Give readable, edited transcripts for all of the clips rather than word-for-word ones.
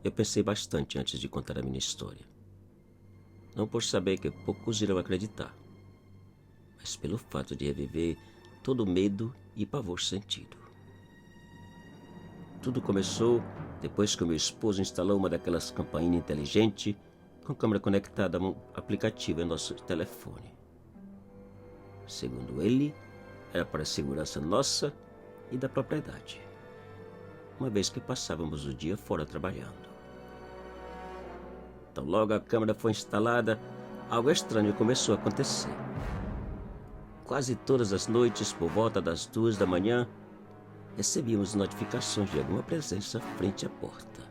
Eu pensei bastante antes de contar a minha história. Não por saber que poucos irão acreditar, mas pelo fato de reviver todo o medo e pavor sentido. Tudo começou depois que o meu esposo instalou uma daquelas campainhas inteligentes com câmera conectada a um aplicativo em nosso telefone. Segundo ele, era para a segurança nossa e da propriedade, uma vez que passávamos o dia fora trabalhando. Então, logo a câmera foi instalada, algo estranho começou a acontecer. Quase todas as noites, por volta das 2 da manhã, recebíamos notificações de alguma presença frente à porta,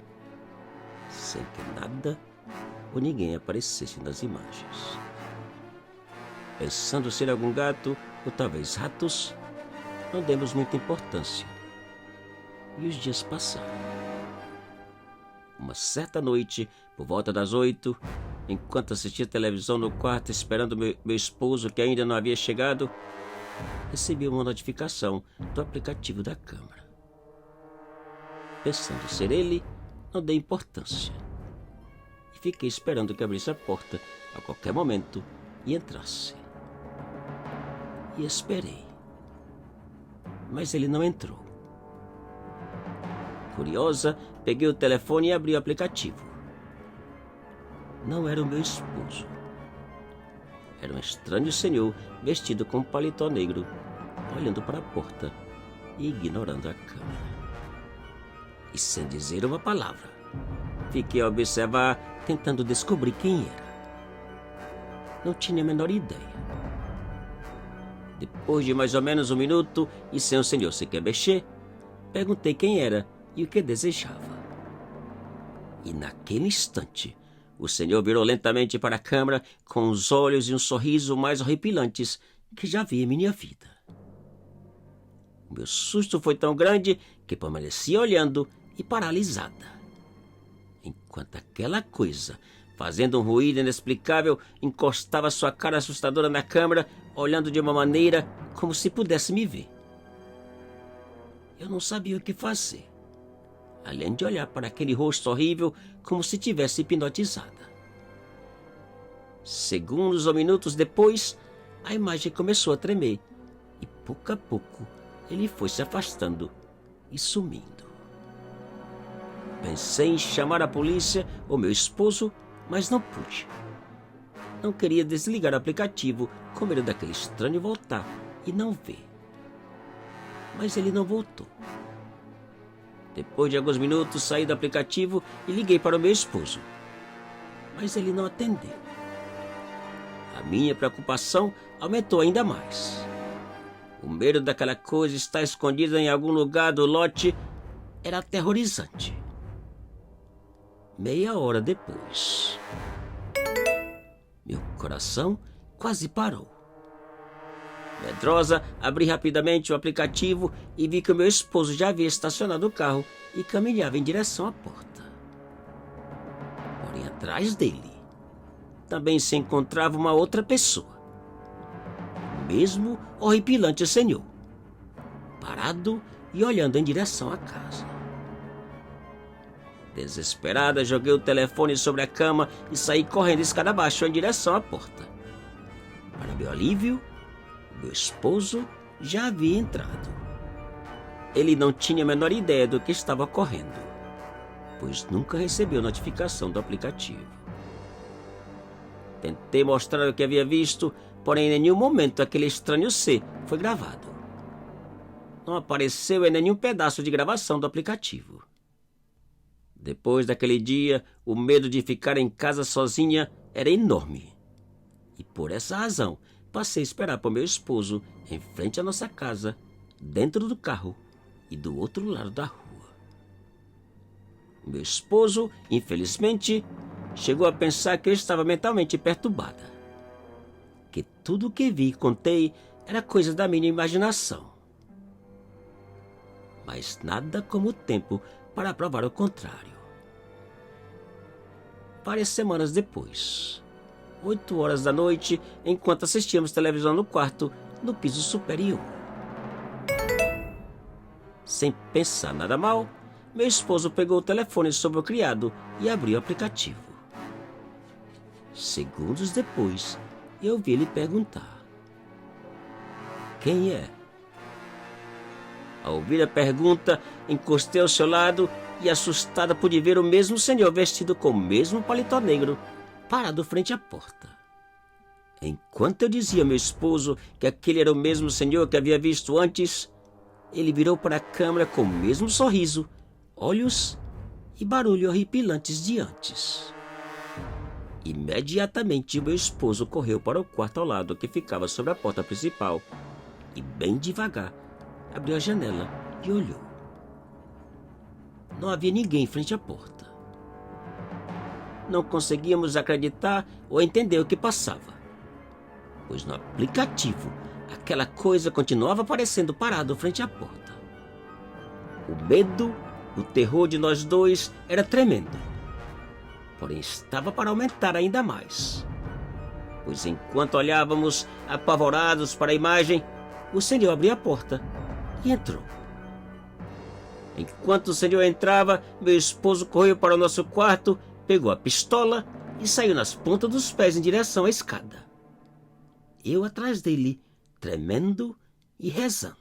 sem que nada ou ninguém aparecesse nas imagens. Pensando ser algum gato ou talvez ratos, não demos muita importância. E os dias passaram. Uma certa noite, por volta das 8, enquanto assistia televisão no quarto esperando meu esposo, que ainda não havia chegado, recebi uma notificação do aplicativo da câmera. Pensando ser ele, não dei importância. E fiquei esperando que abrisse a porta a qualquer momento e entrasse. E esperei. Mas ele não entrou. Curiosa, peguei o telefone e abri o aplicativo. Não era o meu esposo. Era um estranho senhor vestido com um paletó negro, olhando para a porta e ignorando a câmera. E sem dizer uma palavra, fiquei a observar, tentando descobrir quem era. Não tinha a menor ideia. Depois de mais ou menos 1 minuto e sem o senhor sequer mexer, perguntei quem era e o que desejava. E naquele instante, o senhor virou lentamente para a câmera com os olhos e um sorriso mais horripilantes que já vi em minha vida. O meu susto foi tão grande que permaneci olhando e paralisada, enquanto aquela coisa, fazendo um ruído inexplicável, encostava sua cara assustadora na câmera, olhando de uma maneira como se pudesse me ver. Eu não sabia o que fazer, além de olhar para aquele rosto horrível como se tivesse hipnotizada. Segundos ou minutos depois, a imagem começou a tremer e, pouco a pouco, ele foi se afastando e sumindo. Pensei em chamar a polícia ou meu esposo, mas não pude. Não queria desligar o aplicativo com medo daquele estranho voltar e não ver. Mas ele não voltou. Depois de alguns minutos, saí do aplicativo e liguei para o meu esposo. Mas ele não atendeu. A minha preocupação aumentou ainda mais. O medo daquela coisa estar escondida em algum lugar do lote era aterrorizante. Meia hora depois, meu coração quase parou. Medrosa, abri rapidamente o aplicativo e vi que o meu esposo já havia estacionado o carro e caminhava em direção à porta. Porém, atrás dele também se encontrava uma outra pessoa. O mesmo horripilante senhor, parado e olhando em direção à casa. Desesperada, joguei o telefone sobre a cama e saí correndo escada abaixo em direção à porta. Para meu alívio, meu esposo já havia entrado. Ele não tinha a menor ideia do que estava ocorrendo, pois nunca recebeu notificação do aplicativo. Tentei mostrar o que havia visto, porém em nenhum momento aquele estranho ser foi gravado. Não apareceu em nenhum pedaço de gravação do aplicativo. Depois daquele dia, o medo de ficar em casa sozinha era enorme. E por essa razão, passei a esperar por meu esposo em frente à nossa casa, dentro do carro e do outro lado da rua. Meu esposo, infelizmente, chegou a pensar que eu estava mentalmente perturbada, que tudo o que vi e contei era coisa da minha imaginação. Mas nada como o tempo para provar o contrário. Várias semanas depois, 8 horas da noite, enquanto assistíamos televisão no quarto, no piso superior. Sem pensar nada mal, meu esposo pegou o telefone sobre o criado e abriu o aplicativo. Segundos depois, eu vi ele perguntar: "Quem é?" Ao ouvir a pergunta, encostei ao seu lado e, assustada, pude ver o mesmo senhor vestido com o mesmo paletó negro, parado frente à porta. Enquanto eu dizia ao meu esposo que aquele era o mesmo senhor que havia visto antes, ele virou para a câmera com o mesmo sorriso, olhos e barulho horripilantes de antes. Imediatamente, meu esposo correu para o quarto ao lado, que ficava sobre a porta principal, e bem devagar abriu a janela e olhou. Não havia ninguém em frente à porta. Não conseguíamos acreditar ou entender o que passava, pois no aplicativo aquela coisa continuava aparecendo parado frente à porta. O medo, o terror de nós dois era tremendo, porém estava para aumentar ainda mais, pois enquanto olhávamos apavorados para a imagem, o senhor abriu a porta e entrou. Enquanto o senhor entrava, meu esposo correu para o nosso quarto, pegou a pistola e saiu nas pontas dos pés em direção à escada. Eu atrás dele, tremendo e rezando.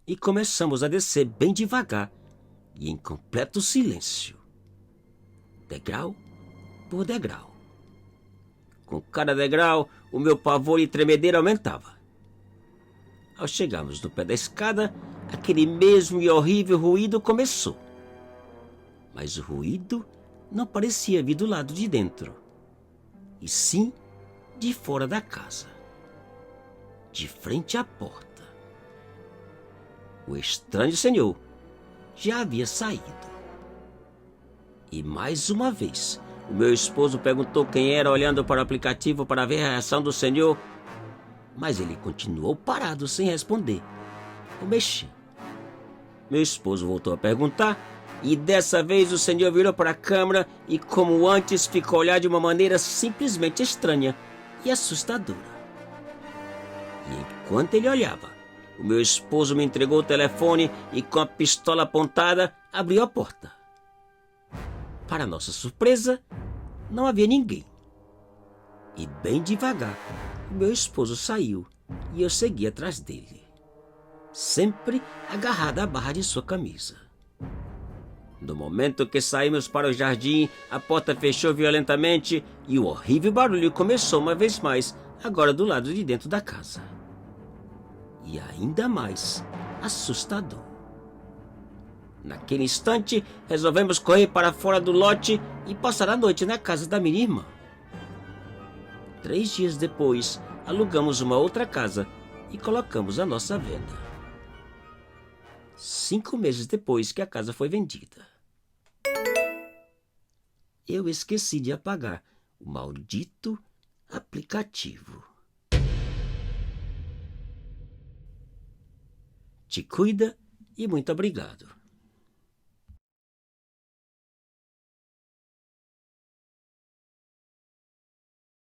E começamos a descer bem devagar e em completo silêncio, degrau por degrau. Com cada degrau, o meu pavor e tremedeira aumentava. Ao chegarmos no pé da escada, aquele mesmo e horrível ruído começou. Mas o ruído não parecia vir do lado de dentro, e sim de fora da casa, de frente à porta. O estranho senhor já havia saído. E mais uma vez, o meu esposo perguntou quem era, olhando para o aplicativo para ver a reação do senhor, mas ele continuou parado sem responder ou mexer. Meu esposo voltou a perguntar, e dessa vez o senhor virou para a câmera e, como antes, ficou a olhar de uma maneira simplesmente estranha e assustadora. E enquanto ele olhava, o meu esposo me entregou o telefone e, com a pistola apontada, abriu a porta. Para nossa surpresa, não havia ninguém. E bem devagar, o meu esposo saiu e eu segui atrás dele, sempre agarrado à barra de sua camisa. No momento que saímos para o jardim, a porta fechou violentamente e o horrível barulho começou uma vez mais, agora do lado de dentro da casa. E ainda mais assustador. Naquele instante, resolvemos correr para fora do lote e passar a noite na casa da minha irmã. 3 dias depois, alugamos uma outra casa e colocamos a nossa venda. 5 meses depois que a casa foi vendida, eu esqueci de apagar o maldito aplicativo. Te cuida e muito obrigado.